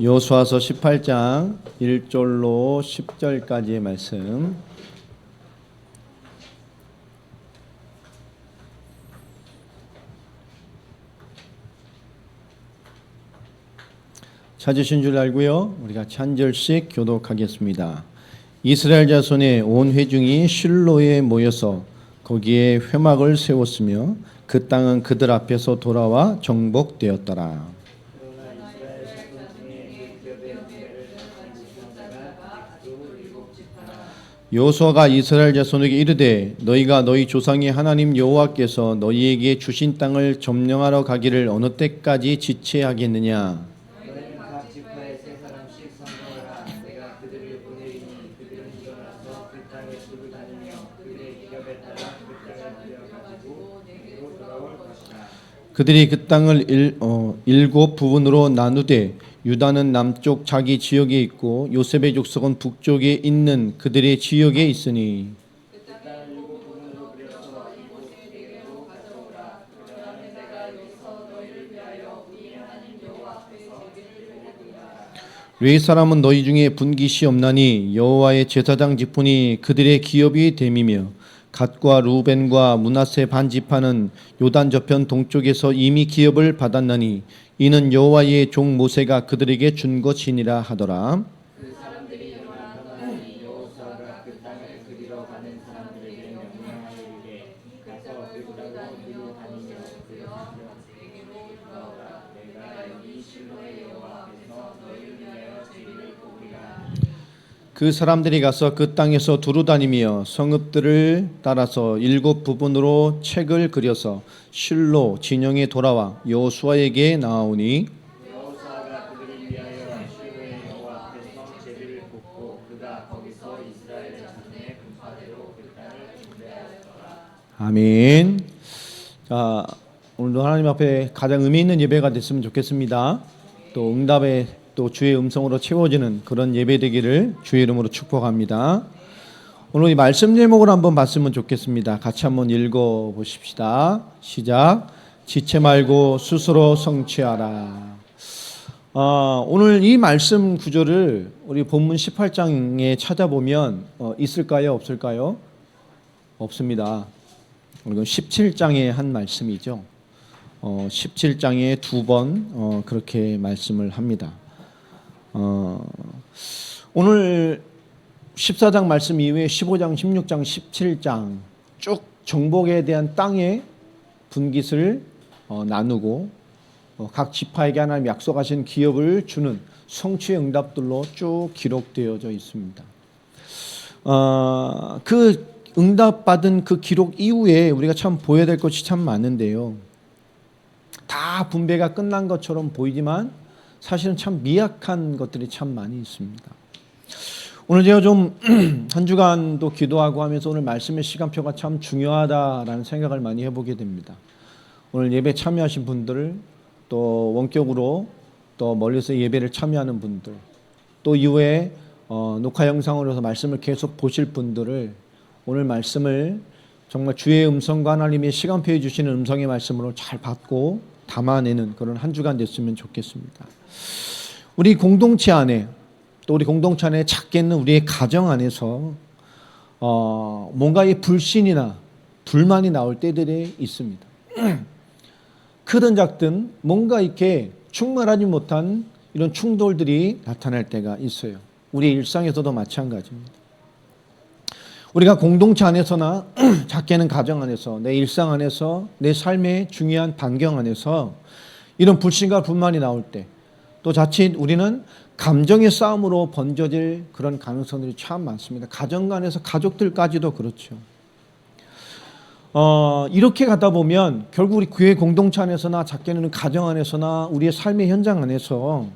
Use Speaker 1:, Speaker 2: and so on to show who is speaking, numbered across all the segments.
Speaker 1: 여호수아서 18장 1절로 10절까지의 말씀. 찾으신 줄 알고요. 우리 같이 한 절씩 교독하겠습니다. 이스라엘 자손의 온 회중이 실로에 모여서 거기에 회막을 세웠으며 그 땅은 그들 앞에서 돌아와 정복되었더라. 여호수아가 이스라엘 자손에게 이르되 너희가 너희 조상의 하나님 여호와께서 너희에게 주신 땅을 점령하러 가기를 어느 때까지 지체하겠느냐.
Speaker 2: 너희는 각 지파에 세 사람씩 선거하라. 내가 그들을 보내리니 그들은 일어나서 그 땅에 두루 다니며 그들의 기업에 따라 그 땅을 들여가지고 내게로 돌아올 것이라.
Speaker 1: 그들이 그 땅을 일곱 부분으로 나누되 유다는 남쪽 자기 지역에 있고 요셉의 족속은 북쪽에 있는 그들의 지역에 있으니
Speaker 2: 그 땅을 일곱 부분으로 그려서 이곳에 내게로 가져오라. 그러면 내가 여기서 너희를 위하여 우리 하나님 여호와 앞에 제비를 드리리라.
Speaker 1: 레위 사람은 너희 중에 분깃이 없나니 여호와의 제사장 지푼이 그들의 기업이 됨이며 갓과 루벤과 므낫세 반 지파는 요단 저편 동쪽에서 이미 기업을 받았나니 이는 여호와의 종 모세가 그들에게 준 것이니라 하더라.
Speaker 2: 그 사람들이 일어나더니 여호수아가 그 땅을 그리러 가는 사람들에게 명령하여 이르되 가서 그들하고 두루 다니며 그 여호와께로 돌아오라. 내가 여기 실로의 여호와 앞에서 너희를 위하여 제비를 뽑으리라.
Speaker 1: 그 사람들이 가서 그 땅에서 두루 다니며 성읍들을 따라서 일곱 부분으로 책을 그려서 실로 진영에 돌아와 여호수아에게 나아오니
Speaker 2: 여호수아가 그들을 위하여 실로의 여호와 앞에서 제비를 뽑고 그가 거기서 이스라엘 자손의 분파대로 그 땅을 분배하였더라.
Speaker 1: 아멘. 자, 오늘도 하나님 앞에 가장 의미 있는 예배가 됐으면 좋겠습니다. 또 응답에 또 주의 음성으로 채워지는 그런 예배 되기를 주의 이름으로 축복합니다. 오늘 이 말씀 제목을 한번 봤으면 좋겠습니다. 같이 한번 읽어 보십시다. 시작. 지체 말고 스스로 성취하라. 오늘 이 말씀 구절을 우리 본문 18장에 찾아보면 있을까요? 없을까요? 없습니다. 이건 17장에 한 말씀이죠. 17장에 두 번 그렇게 말씀을 합니다. 오늘 14장 말씀 이후에 15장, 16장, 17장 쭉 정복에 대한 땅의 분깃을 나누고 각 지파에게 하나님 약속하신 기업을 주는 성취의 응답들로 쭉 기록되어져 있습니다. 그 응답받은 그 기록 이후에 우리가 참 보여야 될 것이 참 많은데요. 다 분배가 끝난 것처럼 보이지만 사실은 참 미약한 것들이 참 많이 있습니다. 오늘 제가 좀 한 주간도 기도하고 하면서 오늘 말씀의 시간표가 참 중요하다라는 생각을 많이 해보게 됩니다. 오늘 예배 참여하신 분들, 또 원격으로 또 멀리서 예배를 참여하는 분들, 또 이후에 녹화 영상으로서 말씀을 계속 보실 분들을 오늘 말씀을 정말 주의 음성과 하나님의 시간표에 주시는 음성의 말씀으로 잘 받고 담아내는 그런 한 주간 됐으면 좋겠습니다. 우리 공동체 안에 또 우리 공동체 안에 작게는 우리의 가정 안에서 뭔가의 불신이나 불만이 나올 때들이 있습니다. 크든 작든 뭔가 이렇게 충만하지 못한 이런 충돌들이 나타날 때가 있어요. 우리 일상에서도 마찬가지입니다. 우리가 공동체 안에서나 작게는 가정 안에서 내 일상 안에서 내 삶의 중요한 반경 안에서 이런 불신과 불만이 나올 때 또 자칫 우리는 감정의 싸움으로 번져질 그런 가능성들이 참 많습니다. 가정 간에서 가족들까지도 그렇죠. 이렇게 가다 보면 결국 우리 교회 공동체 안에서나 작게는 가정 안에서나 우리의 삶의 현장 안에서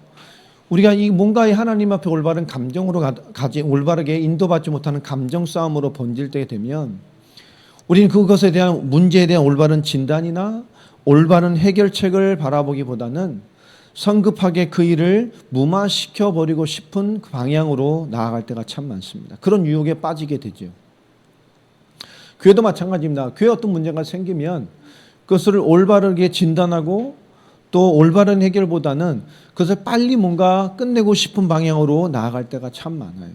Speaker 1: 우리가 이 뭔가의 하나님 앞에 올바른 감정으로 올바르게 인도받지 못하는 감정 싸움으로 번질 때 되면 우리는 그것에 대한 문제에 대한 올바른 진단이나 올바른 해결책을 바라보기보다는 성급하게 그 일을 무마시켜 버리고 싶은 그 방향으로 나아갈 때가 참 많습니다. 그런 유혹에 빠지게 되죠. 교회도 마찬가지입니다. 교회 어떤 문제가 생기면 그것을 올바르게 진단하고 또 올바른 해결보다는 그것을 빨리 뭔가 끝내고 싶은 방향으로 나아갈 때가 참 많아요.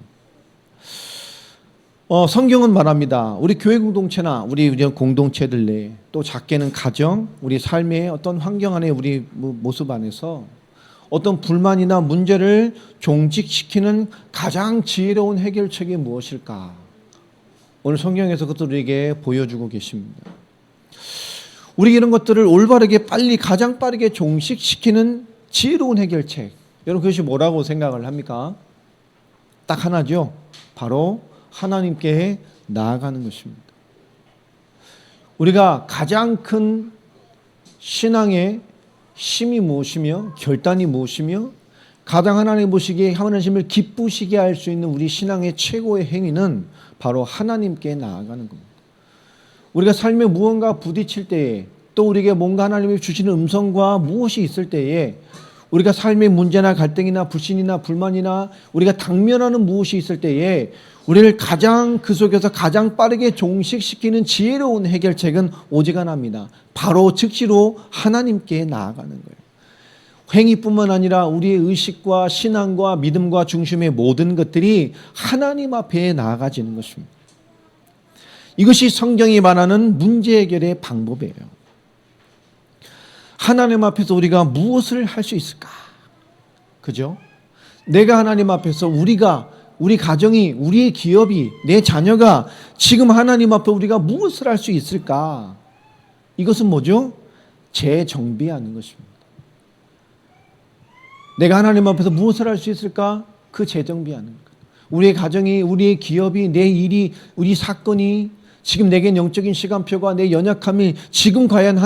Speaker 1: 성경은 말합니다. 우리 교회 공동체나 우리 공동체들 내에 또 작게는 가정, 우리 삶의 어떤 환경 안에 우리 모습 안에서 어떤 불만이나 문제를 종식시키는 가장 지혜로운 해결책이 무엇일까? 오늘 성경에서 그것을 우리에게 보여주고 계십니다. 우리 이런 것들을 올바르게 빨리 가장 빠르게 종식시키는 지혜로운 해결책. 여러분 그것이 뭐라고 생각을 합니까? 딱 하나죠. 바로 하나님께 나아가는 것입니다. 우리가 가장 큰 신앙의 힘이 무엇이며 결단이 무엇이며 가장 하나님 보시기에 하나님을 기쁘시게 할 수 있는 우리 신앙의 최고의 행위는 바로 하나님께 나아가는 겁니다. 우리가 삶에 무언가 부딪힐 때에 또 우리에게 뭔가 하나님이 주시는 음성과 무엇이 있을 때에 우리가 삶의 문제나 갈등이나 불신이나 불만이나 우리가 당면하는 무엇이 있을 때에 우리를 가장 그 속에서 가장 빠르게 종식시키는 지혜로운 해결책은 오직 하나입니다. 바로 즉시로 하나님께 나아가는 거예요. 행위뿐만 아니라 우리의 의식과 신앙과 믿음과 중심의 모든 것들이 하나님 앞에 나아가지는 것입니다. 이것이 성경이 말하는 문제 해결의 방법이에요. 하나님 앞에서 우리가 무엇을 할 수 있을까? 그죠? 내가 하나님 앞에서 우리 가정이, 우리의 기업이, 내 자녀가 지금 하나님 앞에 우리가 무엇을 할 수 있을까? 이것은 뭐죠? 재정비하는 것입니다. 내가 하나님 앞에서 무엇을 할 수 있을까? 그 재정비하는 것. 우리의 가정이, 우리의 기업이, 내 일이, 우리 사건이 지금 내겐 영적인 시간표가 내 연약함이 지금 과연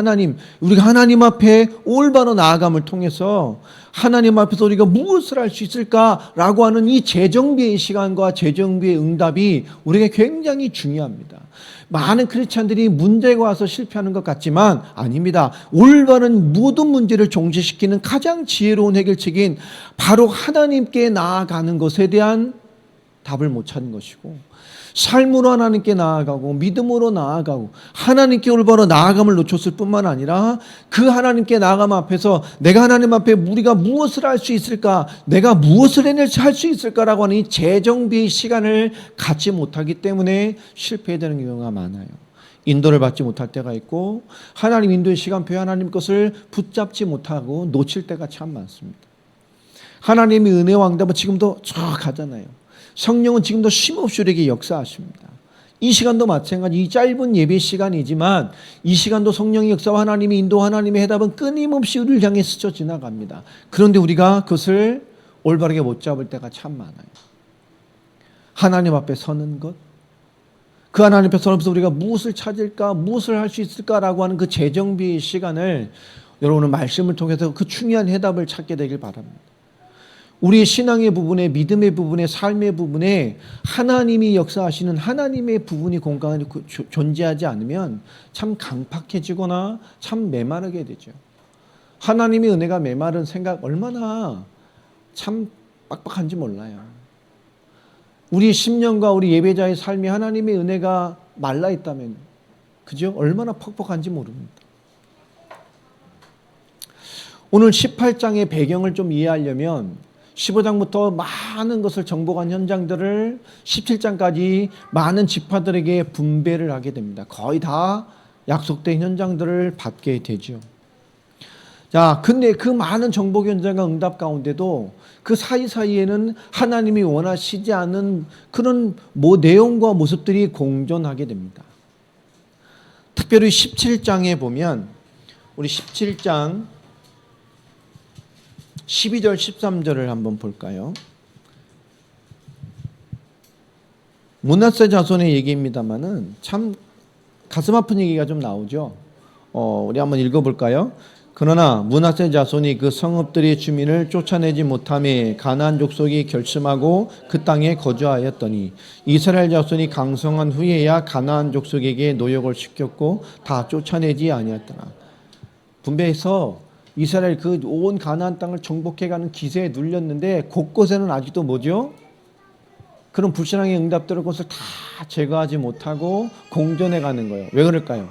Speaker 1: 우리가 하나님 앞에 올바로 나아감을 통해서 하나님 앞에서 우리가 무엇을 할 수 있을까라고 하는 이 재정비의 시간과 재정비의 응답이 우리에게 굉장히 중요합니다. 많은 크리스찬들이 문제가 와서 실패하는 것 같지만 아닙니다. 올바른 모든 문제를 종식시키는 가장 지혜로운 해결책인 바로 하나님께 나아가는 것에 대한 답을 못 찾는 것이고 삶으로 하나님께 나아가고 믿음으로 나아가고 하나님께 올바로 나아감을 놓쳤을 뿐만 아니라 그 하나님께 나아감 앞에서 내가 하나님 앞에 우리가 무엇을 할 수 있을까, 내가 무엇을 해낼지 할 수 있을까라고 하는 이 재정비의 시간을 갖지 못하기 때문에 실패되는 경우가 많아요. 인도를 받지 못할 때가 있고 하나님 인도의 시간표에 하나님 것을 붙잡지 못하고 놓칠 때가 참 많습니다. 하나님의 은혜 왕답은 지금도 쭉 가잖아요. 성령은 지금도 쉼없이 우리에게 역사하십니다. 이 시간도 마찬가지. 이 짧은 예배 시간이지만 이 시간도 성령의 역사와 하나님의 인도, 하나님의 해답은 끊임없이 우리를 향해 스쳐 지나갑니다. 그런데 우리가 그것을 올바르게 못 잡을 때가 참 많아요. 하나님 앞에 서는 것, 그 하나님 앞에 서면서 우리가 무엇을 찾을까, 무엇을 할 수 있을까라고 하는 그 재정비의 시간을 여러분은 말씀을 통해서 그 중요한 해답을 찾게 되길 바랍니다. 우리의 신앙의 부분에, 믿음의 부분에, 삶의 부분에 하나님이 역사하시는 하나님의 부분이 공간에 존재하지 않으면 참 강팍해지거나 참 메마르게 되죠. 하나님의 은혜가 메마른 생각 얼마나 참 빡빡한지 몰라요. 우리 10년과 우리 예배자의 삶이 하나님의 은혜가 말라 있다면 그죠? 얼마나 퍽퍽한지 모릅니다. 오늘 18장의 배경을 좀 이해하려면 15장부터 많은 것을 정복한 현장들을 17장까지 많은 지파들에게 분배를 하게 됩니다. 거의 다 약속된 현장들을 받게 되죠. 자, 근데 그 많은 정복 현장과 응답 가운데도 그 사이사이에는 하나님이 원하시지 않은 그런 내용과 모습들이 공존하게 됩니다. 특별히 17장에 보면 우리 17장 12절 13절을 한번 볼까요? 므낫세 자손의 얘기입니다만은 참 가슴 아픈 얘기가 좀 나오죠. 우리 한번 읽어볼까요? 그러나 므낫세 자손이 그 성읍들의 주민을 쫓아내지 못하며 가나안 족속이 결심하고 그 땅에 거주하였더니 이스라엘 자손이 강성한 후에야 가나안 족속에게 노역을 시켰고 다 쫓아내지 아니었더라. 분배해서 이스라엘 그 온 가나안 땅을 정복해가는 기세에 눌렸는데 곳곳에는 아직도 뭐죠? 그런 불신앙의 응답들을 그것을 다 제거하지 못하고 공존해가는 거예요. 왜 그럴까요?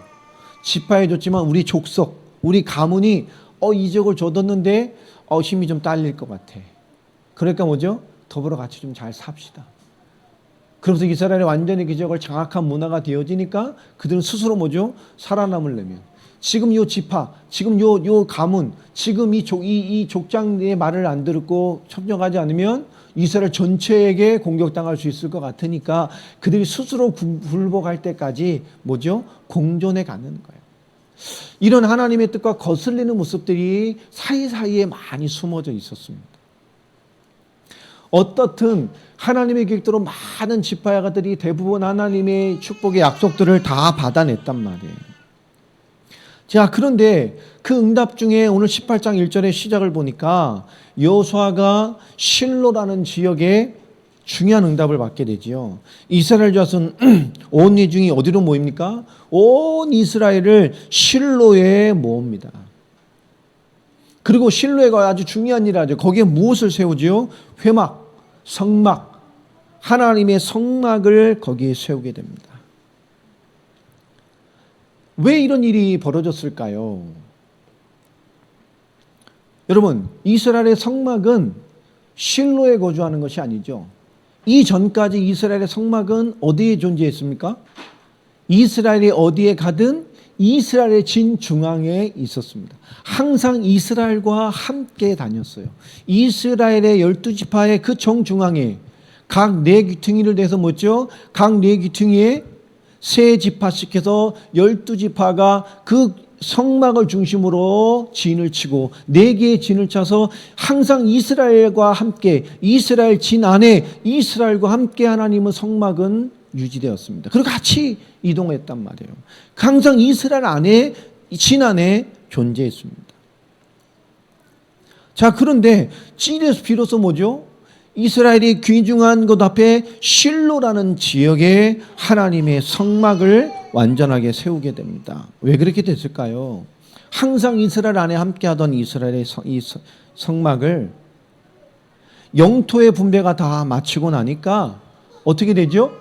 Speaker 1: 지파해줬지만 우리 족속, 우리 가문이 이 지역을 줘뒀는데 힘이 좀 딸릴 것 같아. 그러니까 뭐죠? 더불어 같이 좀 잘 삽시다. 그러면서 이스라엘이 완전히 그 지역을 장악한 문화가 되어지니까 그들은 스스로 뭐죠? 살아남으려면 지금 요 지파, 지금 요 가문, 지금 이 족장의 말을 안 듣고 협력하지 않으면 이스라엘 전체에게 공격당할 수 있을 것 같으니까 그들이 스스로 굴복할 때까지 뭐죠? 공존해 가는 거예요. 이런 하나님의 뜻과 거슬리는 모습들이 사이사이에 많이 숨어져 있었습니다. 어떻든 하나님의 계획대로 많은 지파야가들이 대부분 하나님의 축복의 약속들을 다 받아냈단 말이에요. 자, 그런데 그 응답 중에 오늘 18장 1절의 시작을 보니까 여호수아가 실로라는 지역에 중요한 응답을 받게 되지요. 이스라엘 자손 온 회중이 어디로 모입니까? 온 이스라엘을 실로에 모읍니다. 그리고 실로에가 아주 중요한 일을 하죠. 거기에 무엇을 세우지요? 회막, 성막, 하나님의 성막을 거기에 세우게 됩니다. 왜 이런 일이 벌어졌을까요? 여러분, 이스라엘의 성막은 실로에 거주하는 것이 아니죠. 이전까지 이스라엘의 성막은 어디에 존재했습니까? 이스라엘이 어디에 가든 이스라엘의 진중앙에 있었습니다. 항상 이스라엘과 함께 다녔어요. 이스라엘의 12지파의 그 정중앙에 각 네 귀퉁이를 내서 뭐죠? 각 네 귀퉁이에 세 지파씩 해서 12지파가 그 성막을 중심으로 진을 치고 네 개의 진을 차서 항상 이스라엘과 함께 이스라엘 진 안에 이스라엘과 함께 하나님의 성막은 유지되었습니다. 그리고 같이 이동했단 말이에요. 항상 이스라엘 안에 진 안에 존재했습니다. 자, 그런데 찐에서 비로소 뭐죠? 이스라엘이 귀중한 것 앞에 실로라는 지역에 하나님의 성막을 완전하게 세우게 됩니다. 왜 그렇게 됐을까요? 항상 이스라엘 안에 함께하던 이스라엘의 성막을 영토의 분배가 다 마치고 나니까 어떻게 되죠?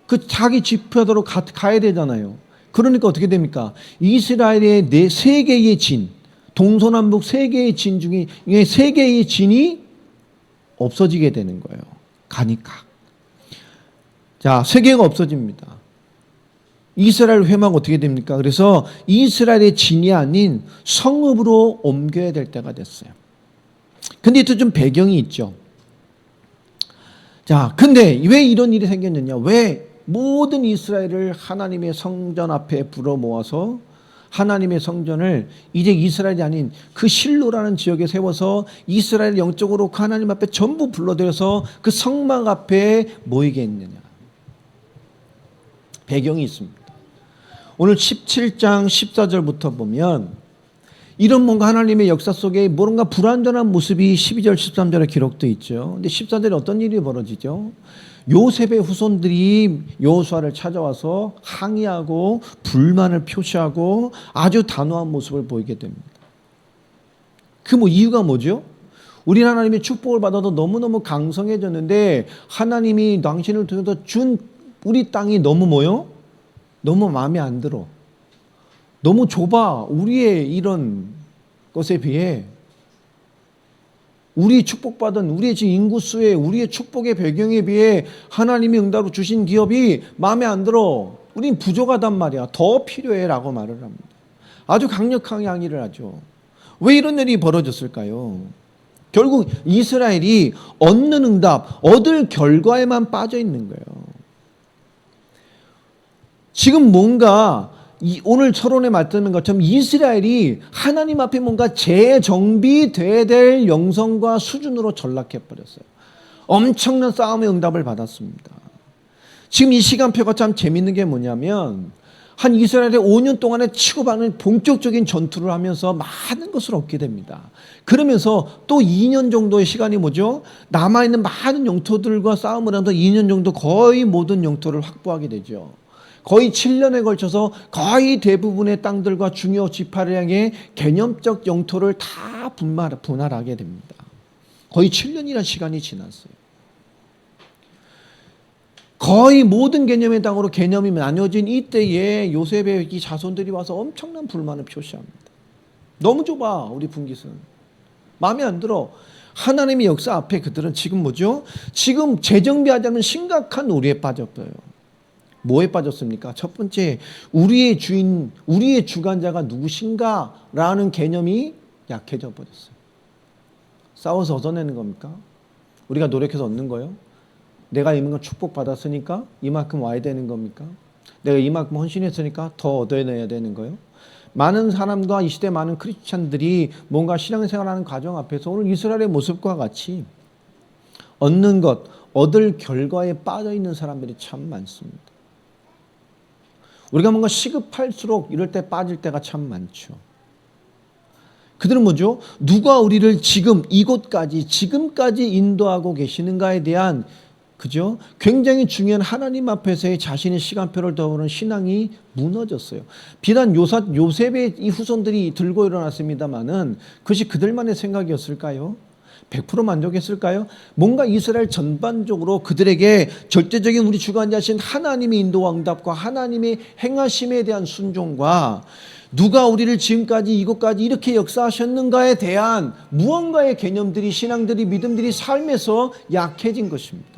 Speaker 1: 그 자기 지표대로 가야 되잖아요. 그러니까 어떻게 됩니까? 이스라엘의 세 개의 진, 동서남북 세 개의 진 중에 세 개의 진이 없어지게 되는 거예요. 가니까. 자, 세 개가 없어집니다. 이스라엘 회막 어떻게 됩니까? 그래서 이스라엘의 진이 아닌 성읍으로 옮겨야 될 때가 됐어요. 근데 또 좀 배경이 있죠. 자, 근데 왜 이런 일이 생겼느냐? 왜 모든 이스라엘을 하나님의 성전 앞에 불어 모아서 하나님의 성전을 이제 이스라엘이 아닌 그 실로라는 지역에 세워서 이스라엘 영적으로 그 하나님 앞에 전부 불러들여서 그 성막 앞에 모이게 했느냐? 배경이 있습니다. 오늘 17장 14절부터 보면 이런 뭔가 하나님의 역사 속에 뭔가 불완전한 모습이 12절 13절에 기록되어 있죠. 근데 14절에 어떤 일이 벌어지죠? 요셉의 후손들이 여호수아를 찾아와서 항의하고 불만을 표시하고 아주 단호한 모습을 보이게 됩니다. 그 이유가 뭐죠? 우리 하나님의 축복을 받아도 너무너무 강성해졌는데 하나님이 당신을 통해서 준 우리 땅이 너무 뭐요? 너무 마음에 안 들어. 너무 좁아. 우리의 이런 것에 비해 우리 축복받은 우리의 지금 인구수에 우리의 축복의 배경에 비해 하나님이 응답으로 주신 기업이 마음에 안 들어. 우린 부족하단 말이야. 더 필요해 라고 말을 합니다. 아주 강력하게 항의를 하죠. 왜 이런 일이 벌어졌을까요? 결국 이스라엘이 얻는 응답, 얻을 결과에만 빠져 있는 거예요. 지금 뭔가 오늘 철원에 말씀인 것처럼 이스라엘이 하나님 앞에 뭔가 재정비돼야 될 영성과 수준으로 전락해버렸어요. 엄청난 싸움의 응답을 받았습니다. 지금 이 시간표가 참 재밌는 게 뭐냐면 한 이스라엘의 5년 동안에 치고 받는 본격적인 전투를 하면서 많은 것을 얻게 됩니다. 그러면서 또 2년 정도의 시간이 뭐죠? 남아있는 많은 영토들과 싸움을 하면서 2년 정도 거의 모든 영토를 확보하게 되죠. 거의 7년에 걸쳐서 거의 대부분의 땅들과 중요 지파를 향해 개념적 영토를 다 분할하게 됩니다. 거의 7년이라는 시간이 지났어요. 거의 모든 개념의 땅으로 개념이 나뉘어진 이때에 요셉의 이 자손들이 와서 엄청난 불만을 표시합니다. 너무 좁아 우리 분깃은. 마음에 안 들어. 하나님의 역사 앞에 그들은 지금 뭐죠? 지금 재정비하자면 심각한 오류에 빠졌어요. 뭐에 빠졌습니까? 첫 번째, 우리의 주인, 우리의 주관자가 누구신가라는 개념이 약해져 버렸어요. 싸워서 얻어내는 겁니까? 우리가 노력해서 얻는 거예요? 내가 이만큼 축복받았으니까 이만큼 와야 되는 겁니까? 내가 이만큼 헌신했으니까 더 얻어내야 되는 거예요? 많은 사람과 이 시대 많은 크리스찬들이 뭔가 신앙생활하는 과정 앞에서 오늘 이스라엘의 모습과 같이 얻는 것, 얻을 결과에 빠져 있는 사람들이 참 많습니다. 우리가 뭔가 시급할수록 이럴 때 빠질 때가 참 많죠. 그들은 뭐죠? 누가 우리를 지금 이곳까지 지금까지 인도하고 계시는가에 대한 그죠? 굉장히 중요한 하나님 앞에서의 자신의 시간표를 더우는 신앙이 무너졌어요. 비단 요셉의 이 후손들이 들고 일어났습니다마는 그것이 그들만의 생각이었을까요? 100% 만족했을까요? 뭔가 이스라엘 전반적으로 그들에게 절대적인 우리 주관자신 하나님의 인도와 응답과 하나님의 행하심에 대한 순종과 누가 우리를 지금까지 이곳까지 이렇게 역사하셨는가에 대한 무언가의 개념들이 신앙들이 믿음들이 삶에서 약해진 것입니다.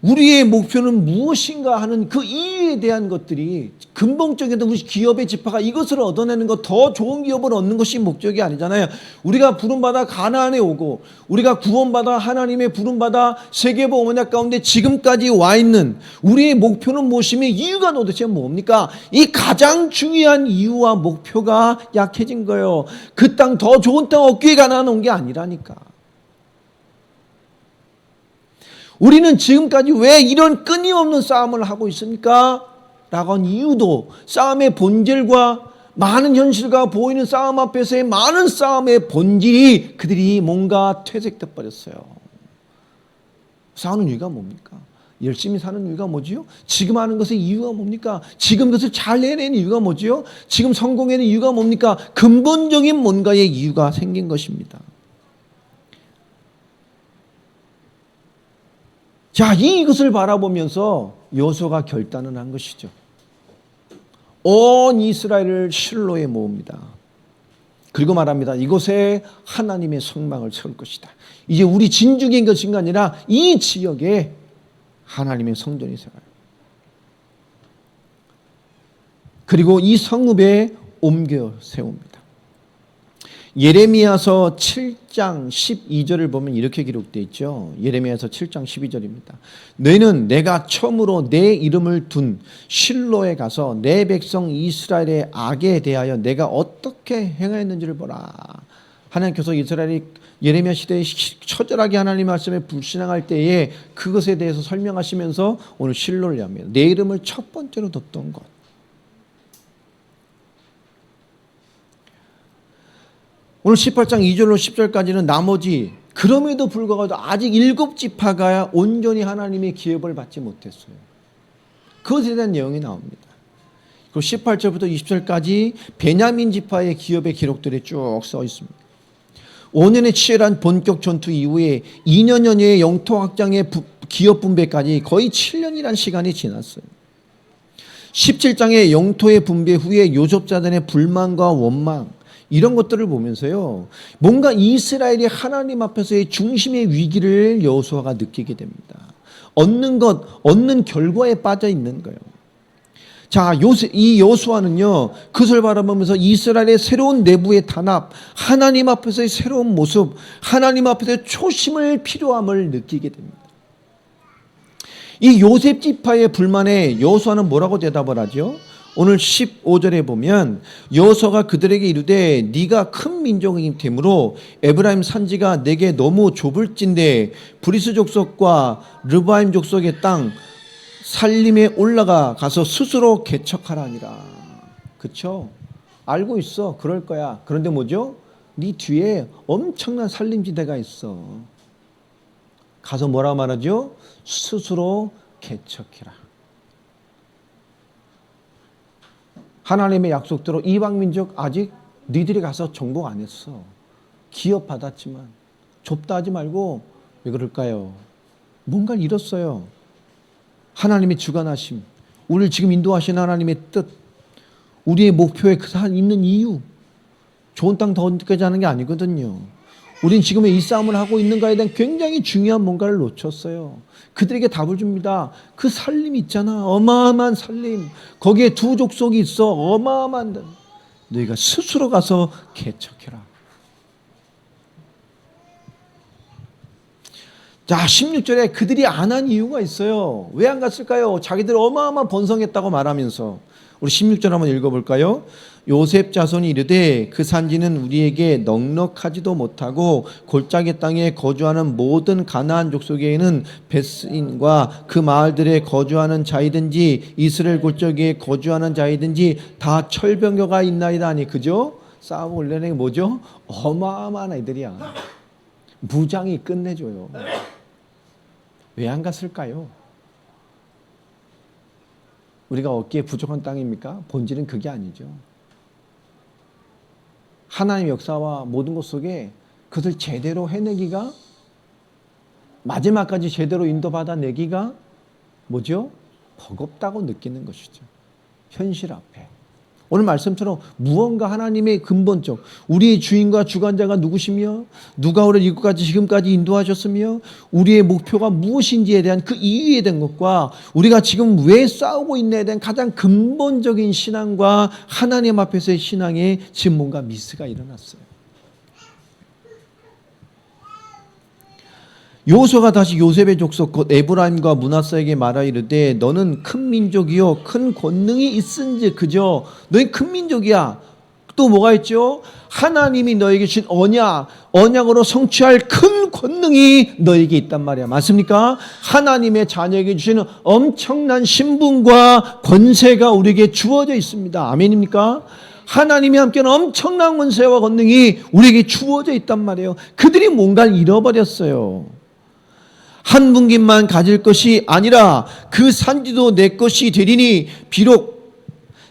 Speaker 1: 우리의 목표는 무엇인가 하는 그 이유에 대한 것들이 근본적인 우리 기업의 지파가 이것을 얻어내는 것, 더 좋은 기업을 얻는 것이 목적이 아니잖아요. 우리가 부름받아 가나안에 오고 우리가 구원받아 하나님의 부름받아 세계복음 언약 가운데 지금까지 와 있는 우리의 목표는 무엇이며 이유가 도대체 뭡니까? 이 가장 중요한 이유와 목표가 약해진 거예요. 그 땅 더 좋은 땅 얻기 위해 가나안 온 게 아니라니까. 우리는 지금까지 왜 이런 끊임없는 싸움을 하고 있습니까? 라고 한 이유도 싸움의 본질과 많은 현실과 보이는 싸움 앞에서의 많은 싸움의 본질이 그들이 뭔가 퇴색돼 버렸어요. 싸우는 이유가 뭡니까? 열심히 사는 이유가 뭐지요? 지금 하는 것의 이유가 뭡니까? 지금 그것을 잘 해내는 이유가 뭐지요? 지금 성공하는 이유가 뭡니까? 근본적인 뭔가의 이유가 생긴 것입니다. 자, 이것을 바라보면서 여호수아가 결단을 한 것이죠. 온 이스라엘을 실로에 모읍니다. 그리고 말합니다. 이곳에 하나님의 성막을 세울 것이다. 이제 우리 진중인 것이 아니라 이 지역에 하나님의 성전이 세워요. 그리고 이 성읍에 옮겨 세웁니다. 예레미야서 7장 12절을 보면 이렇게 기록되어 있죠. 예레미야서 7장 12절입니다. 너희는 내가 처음으로 내 이름을 둔 실로에 가서 내 백성 이스라엘의 악에 대하여 내가 어떻게 행하였는지를 보라. 하나님께서 이스라엘이 예레미야 시대에 처절하게 하나님 말씀에 불신앙할 때에 그것에 대해서 설명하시면서 오늘 실로를 합니다. 내 이름을 첫 번째로 뒀던 것. 오늘 18장 2절로 10절까지는 나머지 그럼에도 불구하고 아직 7지파가 온전히 하나님의 기업을 받지 못했어요. 그것에 대한 내용이 나옵니다. 그리고 18절부터 20절까지 베냐민 지파의 기업의 기록들이 쭉 써 있습니다. 5년의 치열한 본격 전투 이후에 2년여의 영토 확장의 기업 분배까지 거의 7년이라는 시간이 지났어요. 17장의 영토의 분배 후에 요섭자들의 불만과 원망 이런 것들을 보면서요. 뭔가 이스라엘이 하나님 앞에서의 중심의 위기를 여호수아가 느끼게 됩니다. 얻는 것, 얻는 결과에 빠져 있는 거예요. 자, 이 여호수아는요. 그것을 바라보면서 이스라엘의 새로운 내부의 단합, 하나님 앞에서의 새로운 모습, 하나님 앞에서의 초심을 필요함을 느끼게 됩니다. 이 요셉 지파의 불만에 여호수아는 뭐라고 대답을 하죠? 오늘 15절에 보면 여호수아가 그들에게 이르되 네가 큰 민족이기 때문에 에브라임 산지가 내게 너무 좁을진데 브리스 족속과 르바임 족속의 땅 살림에 올라가 가서 스스로 개척하라니라. 그렇죠? 알고 있어. 그럴 거야. 그런데 뭐죠? 네 뒤에 엄청난 살림지대가 있어. 가서 뭐라 말하죠? 스스로 개척해라. 하나님의 약속대로 이방민족 아직 니들이 가서 정복 안 했어. 기업 받았지만 좁다 하지 말고 왜 그럴까요? 뭔가를 잃었어요. 하나님의 주관하심, 우리를 지금 인도하신 하나님의 뜻, 우리의 목표에 그 산 있는 이유, 좋은 땅 더 얻기까지 하는 게 아니거든요. 우린 지금 이 싸움을 하고 있는가에 대한 굉장히 중요한 뭔가를 놓쳤어요. 그들에게 답을 줍니다. 그 살림 있잖아. 어마어마한 살림. 거기에 두 족속이 있어. 어마어마한. 너희가 스스로 가서 개척해라. 자, 16절에 그들이 안 한 이유가 있어요. 왜 안 갔을까요? 자기들 어마어마한 번성했다고 말하면서. 우리 16절 한번 읽어볼까요? 요셉 자손이 이르되 그 산지는 우리에게 넉넉하지도 못하고 골짜기 땅에 거주하는 모든 가나안 족속에는 베스인과 그 마을들에 거주하는 자이든지 이스라엘 골짜기에 거주하는 자이든지 다 철병거가 있나이다 하니, 그죠? 싸우고 올려낸 게 뭐죠? 어마어마한 아이들이야. 무장이 끝내줘요. 왜 안 갔을까요? 우리가 얻기에 부족한 땅입니까? 본질은 그게 아니죠. 하나님의 역사와 모든 것 속에 그것을 제대로 해내기가, 마지막까지 제대로 인도받아 내기가 뭐죠? 버겁다고 느끼는 것이죠. 현실 앞에. 오늘 말씀처럼 무언가 하나님의 근본적, 우리의 주인과 주관자가 누구시며 누가 우리를 이곳까지 지금까지 인도하셨으며 우리의 목표가 무엇인지에 대한 그 이유에 대한 것과 우리가 지금 왜 싸우고 있느냐에 대한 가장 근본적인 신앙과 하나님 앞에서의 신앙에 지금 뭔가 미스가 일어났어요. 여호수아가 다시 요셉의 족속 곧 에브라임과 므낫세에게 말하 이르되 너는 큰 민족이요 큰 권능이 있은지 그저 너희 큰 민족이야. 또 뭐가 있죠? 하나님이 너에게 주신 언약으로 성취할 큰 권능이 너에게 있단 말이야. 맞습니까? 하나님의 자녀에게 주시는 엄청난 신분과 권세가 우리에게 주어져 있습니다. 아멘입니까? 하나님이 함께하는 엄청난 권세와 권능이 우리에게 주어져 있단 말이에요. 그들이 뭔가를 잃어버렸어요. 한 분깃만 가질 것이 아니라 그 산지도 내 것이 되리니 비록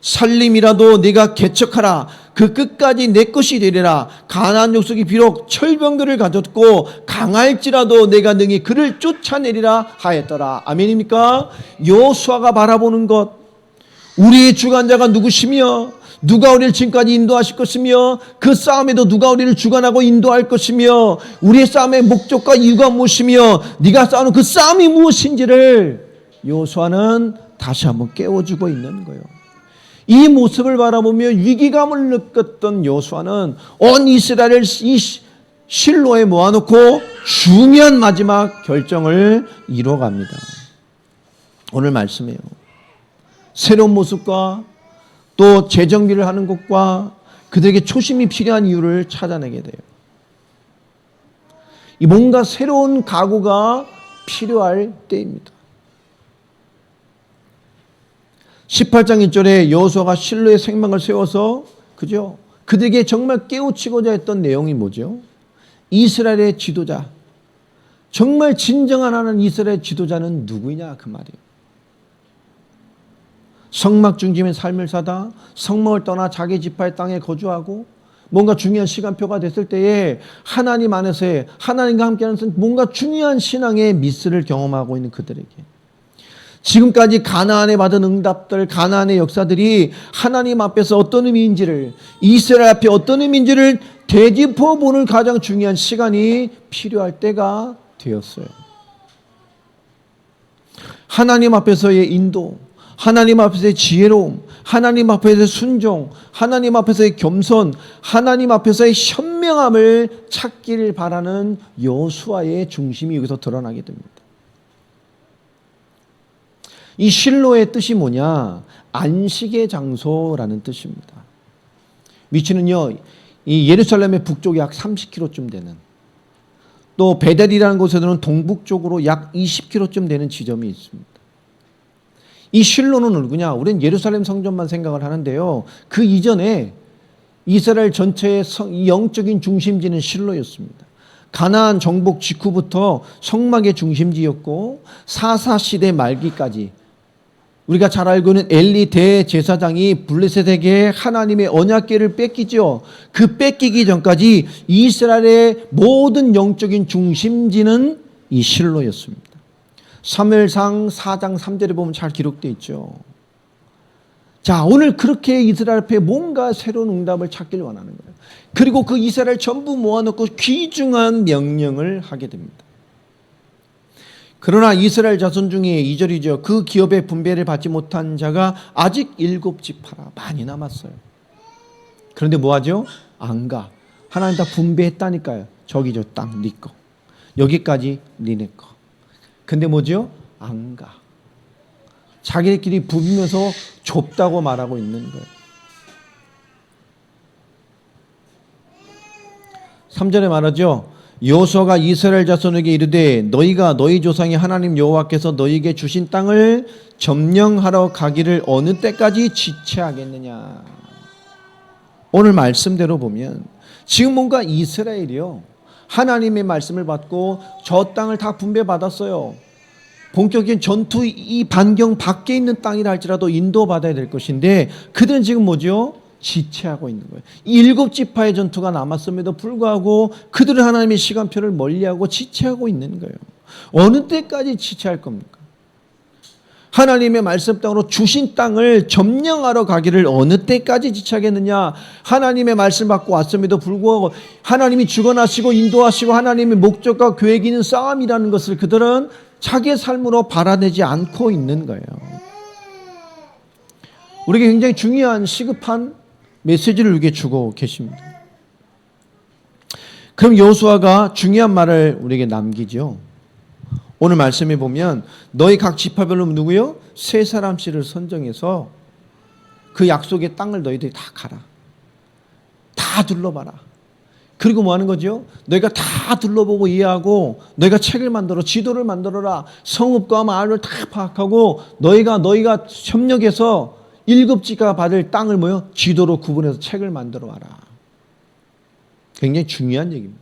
Speaker 1: 살림이라도 내가 개척하라. 그 끝까지 내 것이 되리라. 가나안 족속이 비록 철병거를 가졌고 강할지라도 내가 능히 그를 쫓아내리라 하였더라. 아멘입니까? 여호수아가 바라보는 것, 우리의 주관자가 누구시며 누가 우리를 지금까지 인도하실 것이며 그 싸움에도 누가 우리를 주관하고 인도할 것이며 우리의 싸움의 목적과 이유가 무엇이며 네가 싸우는 그 싸움이 무엇인지를 여호수아는 다시 한번 깨워주고 있는 거예요. 이 모습을 바라보며 위기감을 느꼈던 여호수아는 온 이스라엘을 이 실로에 모아놓고 중요한 마지막 결정을 이뤄갑니다. 오늘 말씀이에요. 새로운 모습과 또 재정비를 하는 것과 그들에게 초심이 필요한 이유를 찾아내게 돼요. 이 뭔가 새로운 각오가 필요할 때입니다. 18장 1절에 여호수아가 실로의 생망을 세워서 그죠? 그들에게 정말 깨우치고자 했던 내용이 뭐죠? 이스라엘의 지도자, 정말 진정한 하나님 이스라엘 지도자는 누구냐 그 말이에요. 성막 중심의 삶을 사다 성막을 떠나 자기 지파의 땅에 거주하고 뭔가 중요한 시간표가 됐을 때에 하나님 안에서의 하나님과 함께하는 뭔가 중요한 신앙의 미스를 경험하고 있는 그들에게 지금까지 가나안에 받은 응답들, 가나안의 역사들이 하나님 앞에서 어떤 의미인지를, 이스라엘 앞에 어떤 의미인지를 되짚어보는 가장 중요한 시간이 필요할 때가 되었어요. 하나님 앞에서의 인도, 하나님 앞에서의 지혜로움, 하나님 앞에서의 순종, 하나님 앞에서의 겸손, 하나님 앞에서의 현명함을 찾기를 바라는 여호수아의 중심이 여기서 드러나게 됩니다. 이 실로의 뜻이 뭐냐? 안식의 장소라는 뜻입니다. 위치는요, 이 예루살렘의 북쪽에 약 30km쯤 되는, 또 베델이라는 곳에서는 동북쪽으로 약 20km쯤 되는 지점이 있습니다. 이 실로는 누구냐? 우리는 예루살렘 성전만 생각을 하는데요. 그 이전에 이스라엘 전체의 영적인 중심지는 실로였습니다. 가나안 정복 직후부터 성막의 중심지였고 4사 시대 말기까지 우리가 잘 알고 있는 엘리 대제사장이 블레셋에게 하나님의 언약궤를 뺏기죠. 그 뺏기기 전까지 이스라엘의 모든 영적인 중심지는 이 실로였습니다. 사무엘상 4장 3절에 보면 잘 기록되어 있죠. 자, 오늘 그렇게 이스라엘 앞에 뭔가 새로운 응답을 찾길 원하는 거예요. 그리고 그 이스라엘 전부 모아놓고 귀중한 명령을 하게 됩니다. 그러나 이스라엘 자손 중에 2절이죠. 그 기업의 분배를 받지 못한 자가 아직 7지파라. 많이 남았어요. 그런데 뭐하죠? 안 가. 하나님 다 분배했다니까요. 저기 저 땅 네 거. 여기까지 니네 거. 근데 뭐죠? 안 가. 자기들끼리 부비면서 좁다고 말하고 있는 거예요. 3절에 말하죠. 여호수아가 이스라엘 자손에게 이르되 너희가 너희 조상의 하나님 여호와께서 너희에게 주신 땅을 점령하러 가기를 어느 때까지 지체하겠느냐. 오늘 말씀대로 보면 지금 뭔가 이스라엘이요, 하나님의 말씀을 받고 저 땅을 다 분배받았어요. 본격적인 전투 이 반경 밖에 있는 땅이라 할지라도 인도받아야 될 것인데 그들은 지금 뭐죠? 지체하고 있는 거예요. 이 7지파의 전투가 남았음에도 불구하고 그들은 하나님의 시간표를 멀리하고 지체하고 있는 거예요. 어느 때까지 지체할 겁니까? 하나님의 말씀 땅으로 주신 땅을 점령하러 가기를 어느 때까지 지체하겠느냐. 하나님의 말씀 받고 왔음에도 불구하고 하나님이 주관하시고 인도하시고 하나님의 목적과 계획이 있는 싸움이라는 것을 그들은 자기의 삶으로 발아내지 않고 있는 거예요. 우리에게 굉장히 중요한 시급한 메시지를 우리에게 주고 계십니다. 그럼 여호수아가 중요한 말을 우리에게 남기죠. 오늘 말씀에 보면 너희 각 지파별로 누구요? 3사람씩을 선정해서 그 약속의 땅을 너희들이 다 가라. 다 둘러봐라. 그리고 뭐 하는 거죠? 너희가 다 둘러보고 이해하고 너희가 책을 만들어 지도를 만들어라. 성읍과 마을을 다 파악하고 너희가 협력해서 7지가 받을 땅을 뭐요? 지도로 구분해서 책을 만들어 와라. 굉장히 중요한 얘기입니다.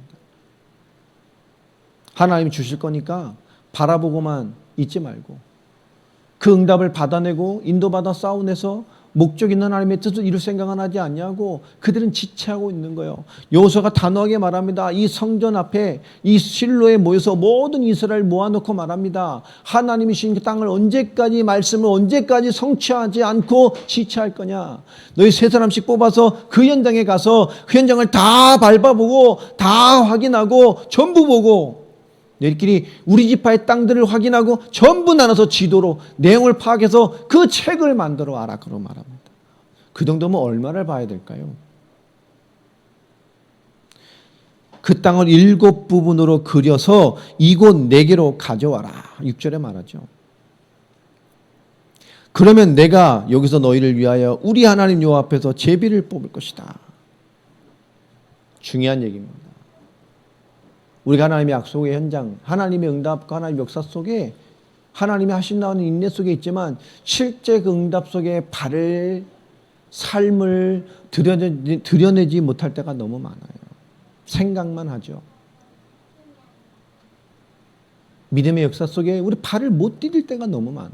Speaker 1: 하나님이 주실 거니까 바라보고만 있지 말고 그 응답을 받아내고 인도받아 싸워내서 목적 있는 하나님의 뜻을 이룰 생각은 하지 않냐고 그들은 지체하고 있는 거예요. 여호수아가 단호하게 말합니다. 이 성전 앞에 이 실로에 모여서 모든 이스라엘 모아놓고 말합니다. 하나님이 주신 그 땅을 언제까지 말씀을 언제까지 성취하지 않고 지체할 거냐. 너희 3사람씩 뽑아서 그 현장에 가서 그 현장을 다 밟아보고 다 확인하고 전부 보고 너희끼리 우리 지파의 땅들을 확인하고 전부 나눠서 지도로 내용을 파악해서 그 책을 만들어 와라. 그러고 말합니다. 그 정도면 얼마를 봐야 될까요? 그 땅을 7부분으로 그려서 이곳 4개로 가져와라. 6절에 말하죠. 그러면 내가 여기서 너희를 위하여 우리 하나님 여호와 앞에서 제비를 뽑을 것이다. 중요한 얘기입니다. 우리가 하나님의 약속의 현장, 하나님의 응답과 하나님의 역사 속에 하나님이 하신 나오는 인내 속에 있지만 실제 그 응답 속에 발을 삶을 드러내지 못할 때가 너무 많아요. 생각만 하죠. 믿음의 역사 속에 우리 발을 못 디딜 때가 너무 많아요.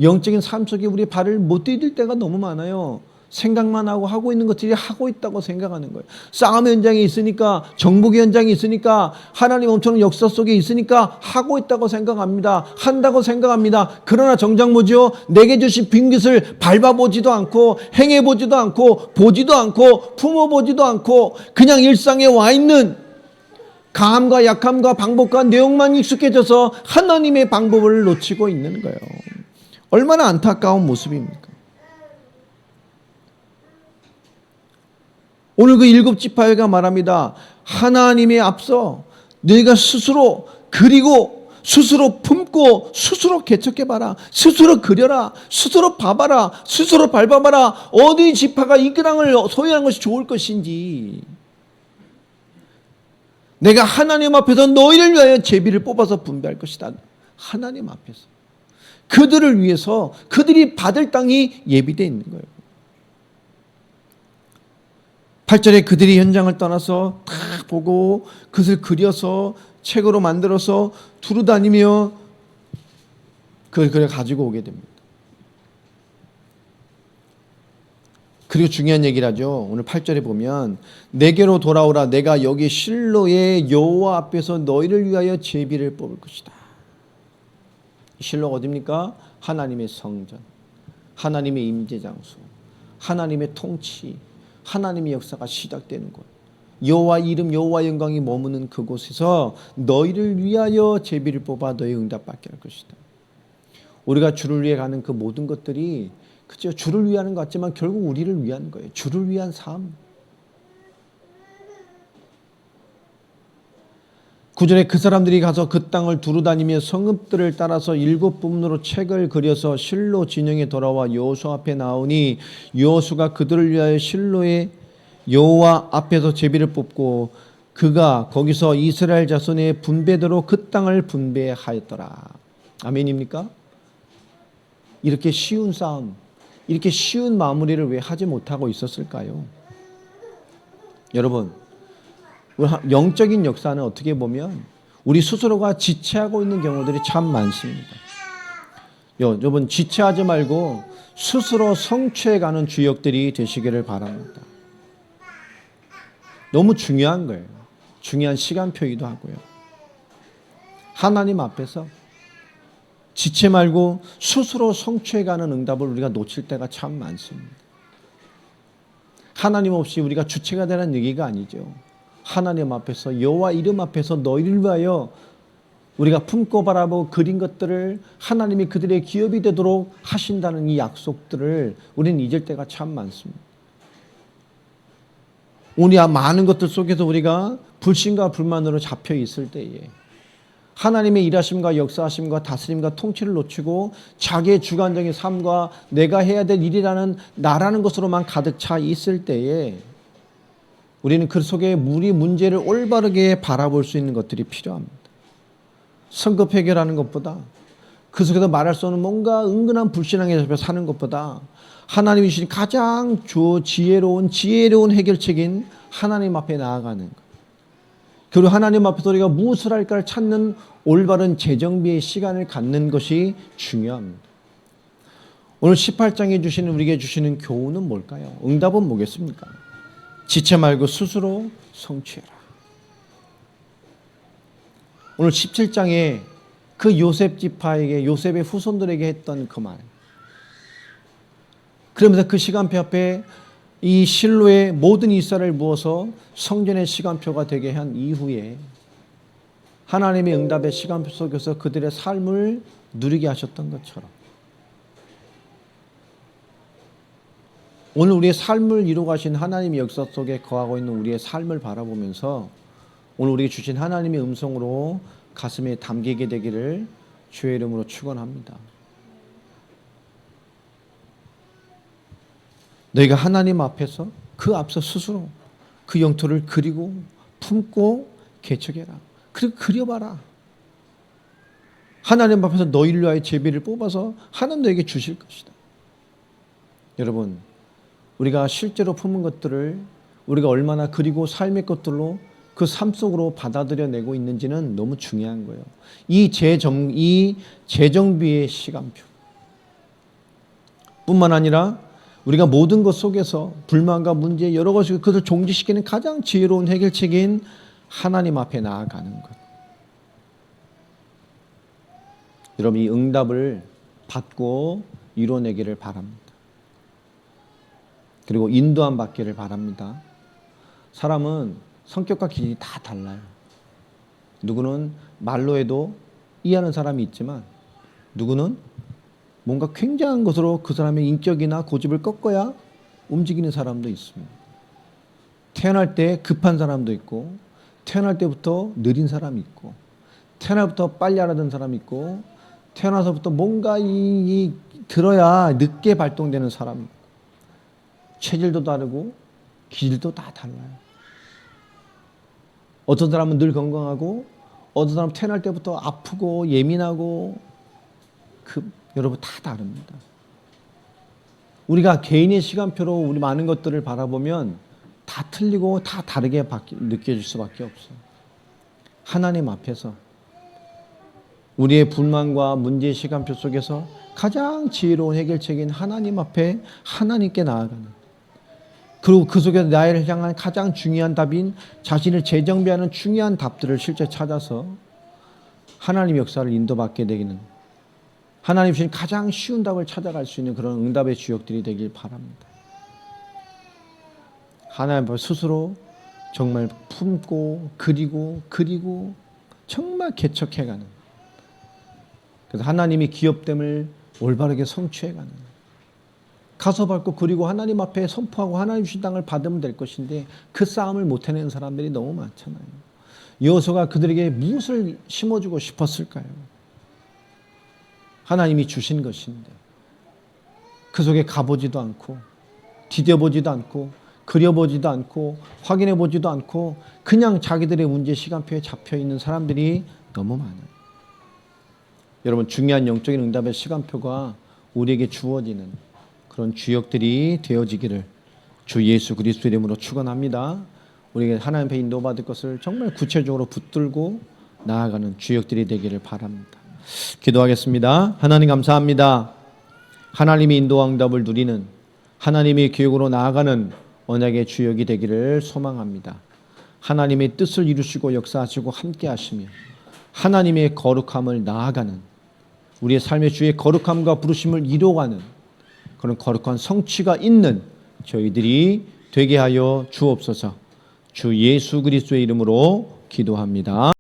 Speaker 1: 영적인 삶 속에 우리 발을 못 디딜 때가 너무 많아요. 생각만 하고 있는 것들이 하고 있다고 생각하는 거예요. 싸움의 현장에 있으니까, 정복의 현장에 있으니까, 하나님 엄청난 역사 속에 있으니까 하고 있다고 생각합니다. 한다고 생각합니다. 그러나 정작 뭐죠? 내게 주신 빈깃을 밟아보지도 않고 행해보지도 않고 보지도 않고 품어보지도 않고 그냥 일상에 와 있는 강함과 약함과 방법과 내용만 익숙해져서 하나님의 방법을 놓치고 있는 거예요. 얼마나 안타까운 모습입니까? 오늘 그 7지파가 말합니다. 하나님의 앞서 너희가 스스로 그리고 스스로 품고 스스로 개척해봐라. 스스로 그려라. 스스로 봐봐라. 스스로 밟아봐라. 어디 지파가 이 땅을 소유하는 것이 좋을 것인지. 내가 하나님 앞에서 너희를 위하여 제비를 뽑아서 분배할 것이다. 하나님 앞에서. 그들을 위해서 그들이 받을 땅이 예비되어 있는 거예요. 8절에 그들이 현장을 떠나서 다 보고 그것을 그려서 책으로 만들어서 두루 다니며 그걸 가지고 오게 됩니다. 그리고 중요한 얘기를 하죠. 오늘 8절에 보면 내게로 돌아오라. 내가 여기 실로의 여호와 앞에서 너희를 위하여 제비를 뽑을 것이다. 실로가 어디입니까? 하나님의 성전. 하나님의 임재 장소, 하나님의 통치, 하나님의 역사가 시작되는 곳, 여호와 이름 여호와 영광이 머무는 그곳에서 너희를 위하여 제비를 뽑아 너희 응답받게 할 것이다. 우리가 주를 위해 가는 그 모든 것들이 그저 주를 위하는 것 같지만 결국 우리를 위한 거예요. 주를 위한 삶. 구절에 그 사람들이 가서 그 땅을 두루다니며 성읍들을 따라서 7부문으로 책을 그려서 실로 진영에 돌아와 여호수 앞에 나오니 여호수가 그들을 위하여 실로의 여호와 앞에서 제비를 뽑고 그가 거기서 이스라엘 자손의 분배대로 그 땅을 분배하였더라. 아멘입니까? 이렇게 쉬운 싸움, 이렇게 쉬운 마무리를 왜 하지 못하고 있었을까요? 여러분, 영적인 역사는 어떻게 보면 우리 스스로가 지체하고 있는 경우들이 참 많습니다. 여러분, 지체하지 말고 스스로 성취해가는 주역들이 되시기를 바랍니다. 너무 중요한 거예요. 중요한 시간표이기도 하고요. 하나님 앞에서 지체 말고 스스로 성취해가는 응답을 우리가 놓칠 때가 참 많습니다. 하나님 없이 우리가 주체가 되는 얘기가 아니죠. 하나님 앞에서 여호와 이름 앞에서 너희를 위하여 우리가 품고 바라보고 그린 것들을 하나님이 그들의 기업이 되도록 하신다는 이 약속들을 우리는 잊을 때가 참 많습니다. 우리 많은 것들 속에서 우리가 불신과 불만으로 잡혀 있을 때에 하나님의 일하심과 역사하심과 다스림과 통치를 놓치고 자기의 주관적인 삶과 내가 해야 될 일이라는 나라는 것으로만 가득 차 있을 때에 우리는 그 속에 우리 문제를 올바르게 바라볼 수 있는 것들이 필요합니다. 성급 해결하는 것보다 그 속에서 말할 수 없는 뭔가 은근한 불신앙에 잡혀 사는 것보다 하나님이 주신 가장 지혜로운 해결책인 하나님 앞에 나아가는 것. 그리고 하나님 앞에서 우리가 무엇을 할까를 찾는 올바른 재정비의 시간을 갖는 것이 중요합니다. 오늘 18장에 주시는 우리에게 주시는 교훈은 뭘까요? 응답은 뭐겠습니까? 지체 말고 스스로 성취해라. 오늘 17장에 그 요셉 지파에게 요셉의 후손들에게 했던 그 말. 그러면서 그 시간표 앞에 이 실로에 모든 이스라엘을 모아서 성전의 시간표가 되게 한 이후에 하나님의 응답의 시간표 속에서 그들의 삶을 누리게 하셨던 것처럼 오늘 우리의 삶을 이루어가신 하나님의 역사 속에 거하고 있는 우리의 삶을 바라보면서 오늘 우리에게 주신 하나님의 음성으로 가슴에 담기게 되기를 주의 이름으로 축원합니다. 너희가 하나님 앞에서 그 앞서 스스로 그 영토를 그리고 품고 개척해라. 그리고 그려봐라. 하나님 앞에서 너희를 위하여 제비를 뽑아서 하나님 너에게 주실 것이다. 여러분, 우리가 실제로 품은 것들을 우리가 얼마나 그리고 삶의 것들로 그 삶 속으로 받아들여내고 있는지는 너무 중요한 거예요. 이 재정비의 시간표 뿐만 아니라 우리가 모든 것 속에서 불만과 문제 여러 가지 그것을 종지시키는 가장 지혜로운 해결책인 하나님 앞에 나아가는 것. 여러분, 이 응답을 받고 이뤄내기를 바랍니다. 그리고 인도함 받기를 바랍니다. 사람은 성격과 기질이 다 달라요. 누구는 말로 해도 이해하는 사람이 있지만 누구는 뭔가 굉장한 것으로 그 사람의 인격이나 고집을 꺾어야 움직이는 사람도 있습니다. 태어날 때 급한 사람도 있고 태어날 때부터 느린 사람이 있고 태어날부터 빨리 알아듣는 사람이 있고 태어나서부터 뭔가 들어야 늦게 발동되는 사람 있고 체질도 다르고 기질도 다 달라요. 어떤 사람은 늘 건강하고 어떤 사람은 태어날 때부터 아프고 예민하고 여러분 다 다릅니다. 우리가 개인의 시간표로 우리 많은 것들을 바라보면 다 틀리고 다 다르게 느껴질 수밖에 없어요. 하나님 앞에서 우리의 불만과 문제의 시간표 속에서 가장 지혜로운 해결책인 하나님 앞에 하나님께 나아가는 그리고 그 속에서 나를 향한 가장 중요한 답인 자신을 재정비하는 중요한 답들을 실제 찾아서 하나님의 역사를 인도받게 되기는 하나님 주신 가장 쉬운 답을 찾아갈 수 있는 그런 응답의 주역들이 되길 바랍니다. 하나님 앞에 스스로 정말 품고 그리고 정말 개척해가는, 그래서 하나님이 기업됨을 올바르게 성취해가는, 가서 밟고 그리고 하나님 앞에 선포하고 하나님 주신 땅을 받으면 될 것인데 그 싸움을 못 해내는 사람들이 너무 많잖아요. 여호수아가 그들에게 무엇을 심어주고 싶었을까요? 하나님이 주신 것인데 그 속에 가보지도 않고 디뎌보지도 않고 그려보지도 않고 확인해보지도 않고 그냥 자기들의 문제 시간표에 잡혀있는 사람들이 너무 많아요. 여러분, 중요한 영적인 응답의 시간표가 우리에게 주어지는 그런 주역들이 되어지기를 주 예수 그리스도 이름으로 축원합니다. 우리에게 하나님 앞에 인도받을 것을 정말 구체적으로 붙들고 나아가는 주역들이 되기를 바랍니다. 기도하겠습니다. 하나님 감사합니다. 하나님이 인도와 응답을 누리는, 하나님의 교육으로 나아가는 언약의 주역이 되기를 소망합니다. 하나님의 뜻을 이루시고 역사하시고 함께 하시며 하나님의 거룩함을 나아가는, 우리의 삶의 주의 거룩함과 부르심을 이루어가는 그런 거룩한 성취가 있는 저희들이 되게 하여 주옵소서. 주 예수 그리스도의 이름으로 기도합니다.